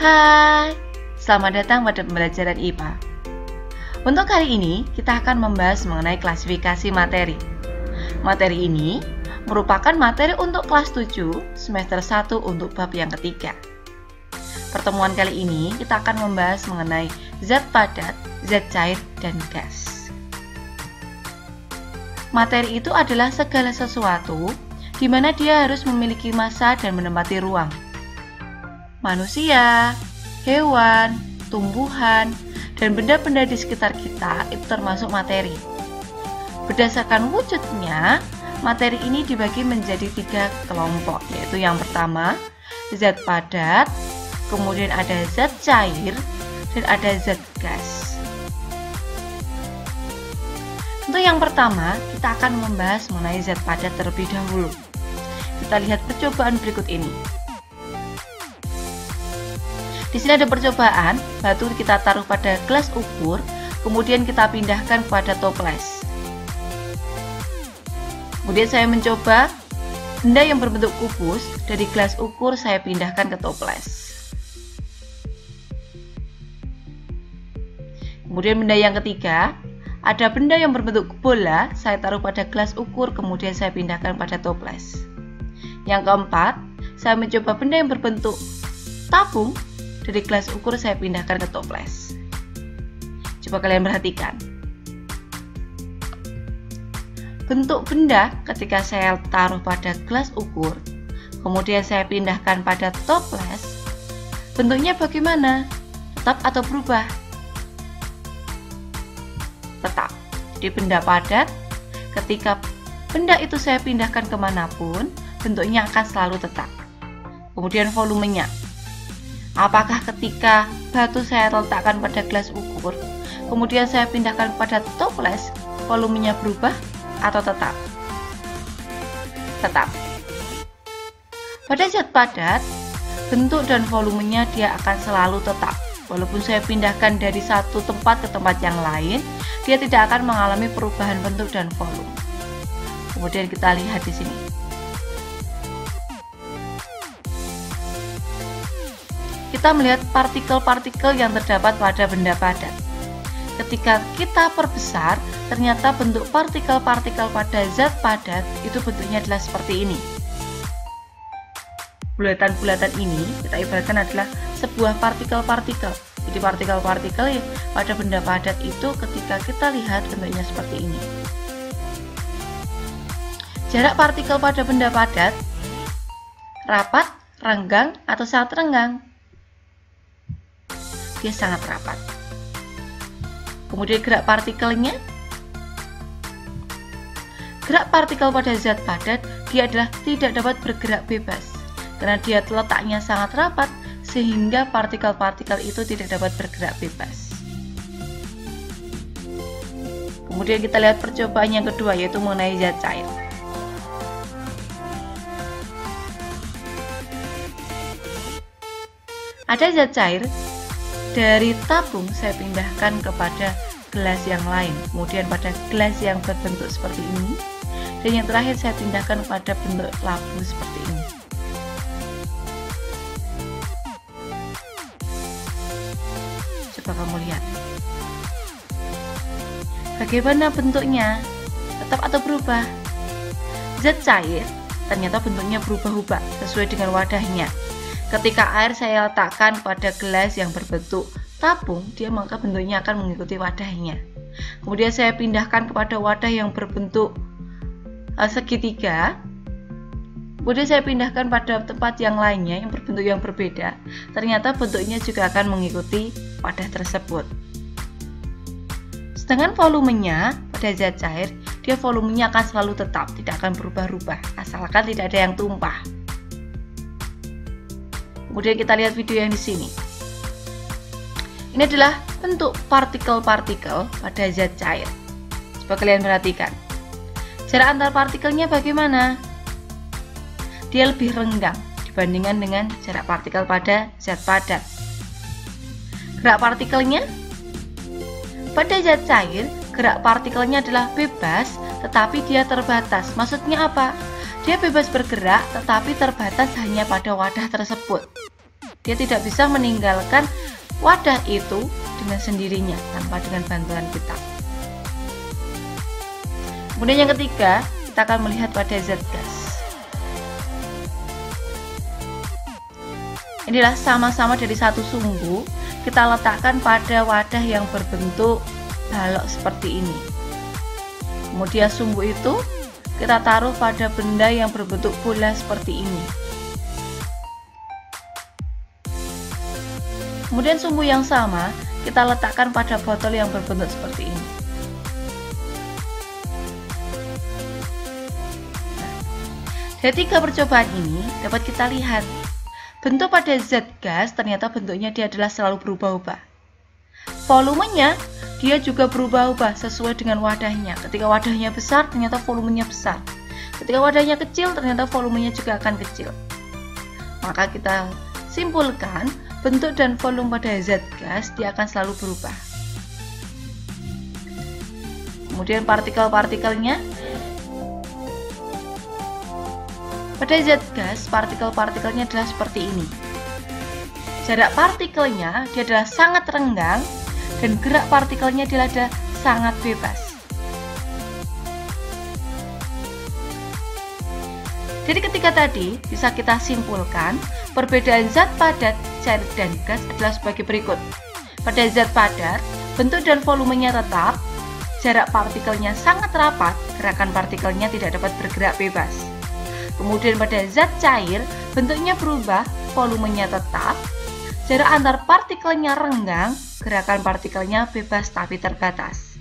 Hai, selamat datang pada pembelajaran IPA. Untuk kali ini, kita akan membahas mengenai klasifikasi materi. Materi ini merupakan materi untuk kelas 7, semester 1 untuk bab yang ketiga. Pertemuan kali ini, kita akan membahas mengenai zat padat, zat cair, dan gas. Materi itu adalah segala sesuatu di mana dia harus memiliki massa dan menempati ruang. Manusia, hewan, tumbuhan, dan benda-benda di sekitar kita itu termasuk materi. Berdasarkan wujudnya, materi ini dibagi menjadi 3 kelompok, yaitu yang pertama, zat padat, kemudian ada zat cair, dan ada zat gas. Untuk yang pertama, kita akan membahas mengenai zat padat terlebih dahulu. Kita lihat percobaan berikut ini. Di sini ada percobaan, batu kita taruh pada gelas ukur, kemudian kita pindahkan kepada toples. Kemudian saya mencoba benda yang berbentuk kubus dari gelas ukur saya pindahkan ke toples. Kemudian benda yang ketiga, ada benda yang berbentuk bola, saya taruh pada gelas ukur, kemudian saya pindahkan pada toples. Yang keempat, saya mencoba benda yang berbentuk tabung, dari gelas ukur saya pindahkan ke toples. Coba kalian perhatikan. Bentuk benda ketika saya taruh pada gelas ukur, kemudian saya pindahkan pada toples, bentuknya bagaimana? Tetap atau berubah? Tetap. Jadi benda padat, ketika benda itu saya pindahkan kemanapun, bentuknya akan selalu tetap. Kemudian volumenya. Apakah ketika batu saya letakkan pada gelas ukur, kemudian saya pindahkan pada toples, volumenya berubah atau tetap? Tetap. Pada zat padat, bentuk dan volumenya dia akan selalu tetap. Walaupun saya pindahkan dari satu tempat ke tempat yang lain, dia tidak akan mengalami perubahan bentuk dan volume. Kemudian kita lihat di sini. Kita melihat partikel-partikel yang terdapat pada benda padat. Ketika kita perbesar, ternyata bentuk partikel-partikel pada zat padat itu bentuknya adalah seperti ini. Bulatan-bulatan ini kita ibaratkan adalah sebuah partikel-partikel. Jadi partikel-partikel pada benda padat itu ketika kita lihat bentuknya seperti ini. Jarak partikel pada benda padat rapat, renggang, atau sangat renggang. Dia sangat rapat. Kemudian gerak partikelnya. Gerak partikel pada zat padat dia adalah tidak dapat bergerak bebas karena dia letaknya sangat rapat sehingga partikel-partikel itu tidak dapat bergerak bebas. Kemudian kita lihat percobaan yang kedua, yaitu mengenai zat cair. Ada zat cair, dari tabung saya pindahkan kepada gelas yang lain, kemudian pada gelas yang berbentuk seperti ini, dan yang terakhir saya pindahkan kepada bentuk labu seperti ini. Coba kamu lihat. Bagaimana bentuknya? Tetap atau berubah? Zat cair ternyata bentuknya berubah-ubah sesuai dengan wadahnya. Ketika air saya letakkan pada gelas yang berbentuk tabung, maka bentuknya akan mengikuti wadahnya. Kemudian saya pindahkan kepada wadah yang berbentuk segitiga. Kemudian saya pindahkan pada tempat yang lainnya yang berbentuk yang berbeda. Ternyata bentuknya juga akan mengikuti wadah tersebut. Sedangkan volumenya pada zat cair, dia volumenya akan selalu tetap, tidak akan berubah-ubah, asalkan tidak ada yang tumpah. Kemudian kita lihat video yang di sini. Ini adalah bentuk partikel-partikel pada zat cair. Coba kalian perhatikan. Jarak antar partikelnya bagaimana? Dia lebih renggang dibandingkan dengan jarak partikel pada zat padat. Gerak partikelnya? Pada zat cair, gerak partikelnya adalah bebas, tetapi dia terbatas. Maksudnya apa? Dia bebas bergerak, tetapi terbatas hanya pada wadah tersebut. Dia tidak bisa meninggalkan wadah itu dengan sendirinya tanpa dengan bantuan kita. Kemudian yang ketiga, kita akan melihat pada zat gas. Inilah sama-sama dari satu sumbu, kita letakkan pada wadah yang berbentuk balok seperti ini. Kemudian sumbu itu kita taruh pada benda yang berbentuk bola seperti ini. Kemudian sumbu yang sama kita letakkan pada botol yang berbentuk seperti ini. Dari 3 percobaan ini dapat kita lihat bentuk pada zat gas ternyata bentuknya dia adalah selalu berubah-ubah. Volumenya dia juga berubah-ubah sesuai dengan wadahnya. Ketika wadahnya besar ternyata volumenya besar. Ketika wadahnya kecil ternyata volumenya juga akan kecil. Maka kita simpulkan bentuk dan volume pada zat gas dia akan selalu berubah. Kemudian partikel-partikelnya. Pada zat gas, partikel-partikelnya adalah seperti ini. Jarak partikelnya dia adalah sangat renggang dan gerak partikelnya dia adalah sangat bebas. Jadi ketika tadi bisa kita simpulkan perbedaan zat padat, cair, dan gas adalah sebagai berikut. Pada zat padat, bentuk dan volumenya tetap, jarak partikelnya sangat rapat, gerakan partikelnya tidak dapat bergerak bebas. Kemudian pada zat cair, bentuknya berubah, volumenya tetap, jarak antar partikelnya renggang, gerakan partikelnya bebas tapi terbatas.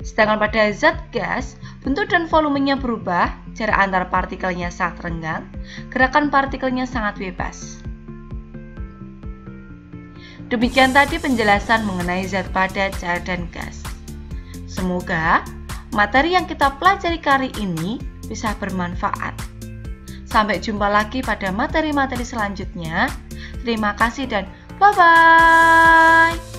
Sedangkan pada zat gas, bentuk dan volumenya berubah, jarak antar partikelnya sangat renggang, gerakan partikelnya sangat bebas. Demikian tadi penjelasan mengenai zat padat, cair, dan gas. Semoga materi yang kita pelajari kali ini bisa bermanfaat. Sampai jumpa lagi pada materi-materi selanjutnya. Terima kasih dan bye-bye.